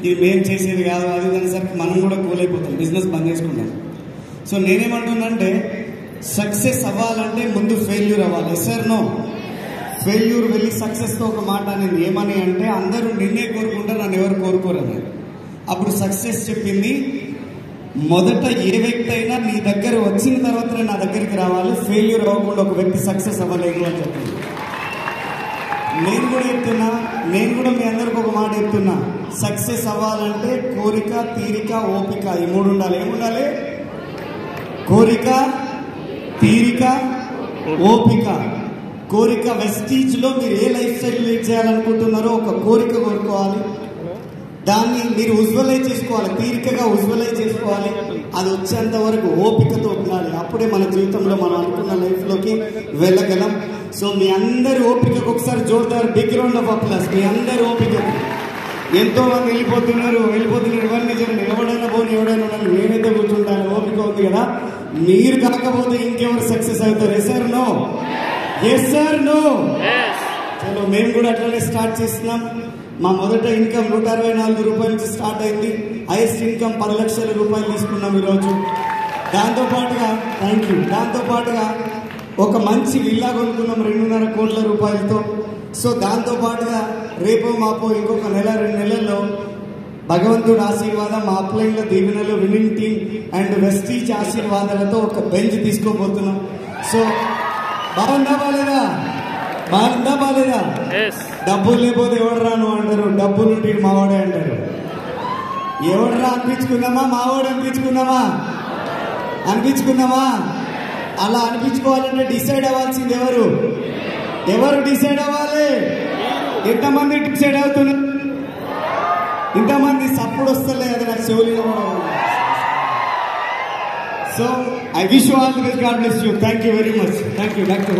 ఇది మేము చేసేది కాదు అది అనేసరికి మనం కూడా కూల్ అయిపోతాం, బిజినెస్ బంద్ చేసుకుంటాం. సో నేనేమంటున్నానంటే సక్సెస్ అవ్వాలంటే ముందు ఫెయిల్యూర్ అవ్వాలి. Yes no? ఫెయిల్యూర్ వెళ్ళి సక్సెస్తో ఒక మాట నేను ఏమని అంటే అందరూ నిన్నే కోరుకుంటారు, నన్ను ఎవరు కోరుకోరని. అప్పుడు సక్సెస్ చెప్పింది మొదట ఏ వ్యక్తి అయినా నీ దగ్గర వచ్చిన తర్వాతనే నా దగ్గరికి రావాలి, ఫెయిల్యూర్ అవ్వకుండా ఒక వ్యక్తి సక్సెస్ అవ్వలేదు అని చెప్పింది. నేను కూడా మీ అందరికి ఒక మాట చెప్తున్నా, సక్సెస్ అవ్వాలంటే కోరిక, తీరిక, ఓపిక ఈ మూడు ఉండాలి. ఏముండాలి? కోరిక, తీరిక, ఓపిక. కోరిక వెస్టీజ్ లో మీరు ఏ లైఫ్ స్టైల్ లీడ్ చేయాలనుకుంటున్నారో ఒక కోరిక కోరుకోవాలి, దాన్ని మీరు విజువలైజ్ చేసుకోవాలి, తీరికగా విజువలైజ్ చేసుకోవాలి. అది వచ్చేంత వరకు ఓపికతో ఉండాలి. అప్పుడే మన జీవితంలో మనం అనుకున్న లైఫ్లోకి వెళ్ళగలం. సో మీ అందరి ఓపికకు ఒకసారి Jordar big round of applause. మీ అందరి ఓపికకు. ఎంతో మంది వెళ్ళిపోతున్నారు. ఎవరిని నిలబడైనా పోనీ ఎవడైనా ఉండాలి, నేనైతే కూర్చుంటాను, ఓపిక ఉంది కదా. మీరు కాకపోతే ఇంకెవరు సక్సెస్ అవుతారు? Yes sir no? Yes sir no? చలో మేము కూడా అట్లనే స్టార్ట్ చేస్తున్నాం. మా మొదట ఇన్కమ్ 164 రూపాయల నుంచి స్టార్ట్ అయింది. హైయెస్ట్ ఇన్కమ్ 10 లక్షల రూపాయలు తీసుకున్నాం ఈరోజు. దాంతోపాటుగా దాంతోపాటుగా ఒక మంచి విల్లా కొనుక్కున్నాం 2.5 కోట్ల రూపాయలతో. సో దాంతోపాటుగా రేపో మాపో ఇంకొక నెల 2 నెలల్లో భగవంతుడు ఆశీర్వాదం, మా అప్లైన్ల దీవెనలు, విన్నింగ్ టీమ్ అండ్ వెస్టీజ్ ఆశీర్వాదాలతో ఒక బెంచ్ తీసుకోబోతున్నాం. సో బాగుందా బాలేదా? డబ్బులు లేకపోతే ఎవడరా నువ్వు అంటారు, డబ్బులుంటే మావాడే అంటారు. ఎవడరా అనిపించుకుందామా? మావాడు అనిపించుకుందామా? అలా అనిపించుకోవాలంటే డిసైడ్ అవ్వాల్సింది ఎవరు డిసైడ్ అవ్వాలి? ఎంతమంది డిసైడ్ అవుతున్నారు? ఇంతమంది సప్పుడు వస్తలే, అది నాకు చెవులు. So I wish you all the best. God bless you. Thank you very much. Thank you doctor.